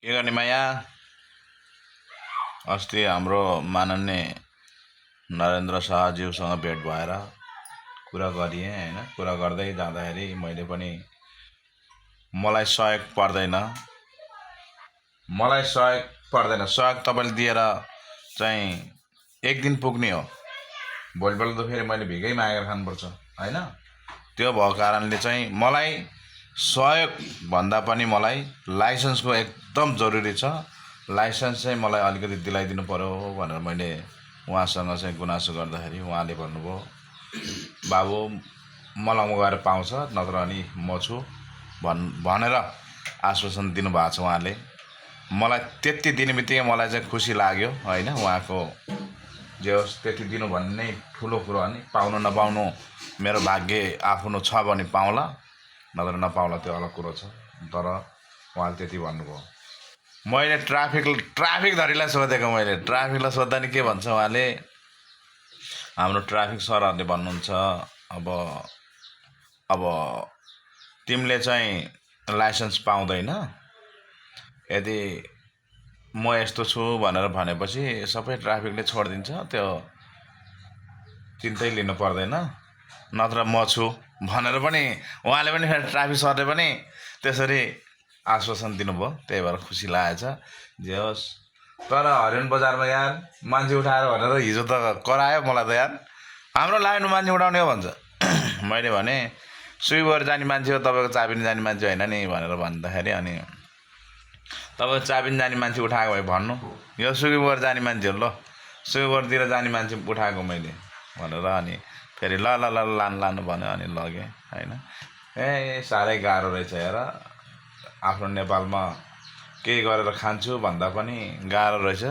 के गर्ने माया अस्ति हाम्रो माननीय नरेन्द्र शाहज्यूसँग भेट भएर कुरा गरिएँ होइन। कुरा गर्दै जाँदाखेरि मैले पनि मलाई सहयोग पर्दैन सहयोग तपाईँले दिएर चाहिँ एक दिन पुग्ने हो। भोलिपल्ट त फेरि मैले भिगै मागेर खानुपर्छ होइन। त्यो भएको कारणले चाहिँ मलाई सहयोग भन्दा पनि मलाई लाइसेन्सको एकदम जरुरी छ। लाइसेन्स चाहिँ मलाई अलिकति दिलाइदिनु पर्यो भनेर मैले उहाँसँग चाहिँ गुनासो गर्दाखेरि उहाँले भन्नुभयो बाबु मलङमा गएर पाउँछ नत्र अनि म छु भनेर आश्वासन दिनुभएको छ उहाँले। मलाई त्यति दिने बित्तिकै मलाई चाहिँ खुसी लाग्यो होइन। उहाँको जे होस् त्यति दिनु भन्ने ठुलो कुरो हो नि। पाउनु नपाउनु मेरो भाग्य आफ्नो छ भने पाउला नत्र नपाउला त्यो अलग कुरो छ। तर उहाँले त्यति भन्नुभयो। मैले ट्राफिक धरीलाई सोधेको। मैले ट्राफिकलाई सोद्धा नि के भन्छ उहाँले, हाम्रो ट्राफिक सरहरूले भन्नुहुन्छ अब तिमीले चाहिँ लाइसेन्स पाउँदैन, यदि म यस्तो छु भनेर भनेपछि सबै ट्राफिकले छोडिदिन्छ, त्यो चिन्तै लिनु पर्दैन, नत्र म छु भनेर पनि उहाँले पनि फेरि ट्राफिक सरले पनि त्यसरी आश्वासन दिनुभयो। त्यही भएर खुसी लागेछ। जे होस् तर हरिण बजारमा यार मान्छे उठाएर भनेर हिजो त करायो मलाई त यार। हाम्रो लाइनमा मान्छे उठाउने हो भन्छ। मैले भने सुइबर जाने मान्छे हो, तपाईँको चाबिन जाने मान्छे होइन नि भनेर भन्दाखेरि अनि तपाईँको चाबिन जाने मान्छे उठाएको भए भन्नु, यो सुइबर जाने मान्छे हो, ल सुइबरतिर जाने मान्छे उठाएको मैले भनेर अनि फेरि ल ल ल लानु भन्यो अनि लगेँ होइन। साह्रै गाह्रो रहेछ हेर। आफ्नो नेपालमा केही गरेर खान्छु भन्दा पनि गाह्रो रहेछ।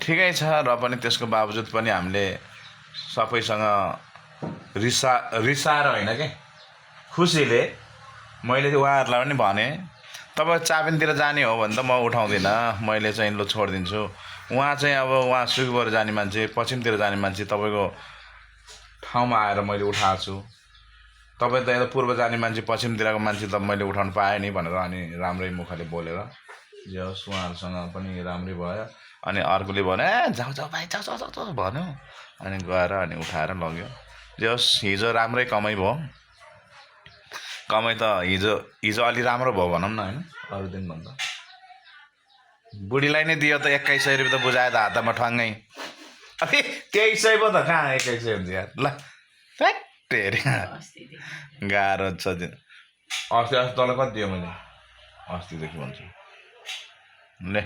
ठिकै छ र पनि त्यसको बावजुद पनि हामीले सबैसँग रिसाएर होइन के, खुसीले मैले उहाँहरूलाई पनि भने तपाईँ चाबिनतिर जाने हो भने त म उठाउँदिनँ, मैले चाहिँ लु छोडिदिन्छु। उहाँ चाहिँ अब उहाँ सुइबर जाने मान्छे, पश्चिमतिर जाने मान्छे, तपाईँको ठाउँमा आएर मैले उठाएको छु। तपाईँ त यता पूर्व जाने मान्छे, पश्चिमतिरको मान्छे त मैले उठाउनु पाएँ नि भनेर अनि राम्रै मुखले बोलेर जे होस् उहाँहरूसँग पनि राम्रै भयो। अनि अर्कोले भन्यो जाऊ जाऊ भाइ जाऊ भन्यो अनि गएर अनि उठाएर लग्यो। जे होस् हिजो राम्रै कमाइ भयो। कमाइ त हिजो अलि राम्रो भयो भनौँ न होइन। अरू दिनभन्दा बुढीलाई नै दियो त 2100 रुपियाँ त बुझायो त हातमा ठङ्गै। अरे 2300 पो त कहाँ 2100 हुन्छ यार। ल गाह्रो छ। अस्ति तल कति दियो मैले अस्तिदेखि भन्छु ले।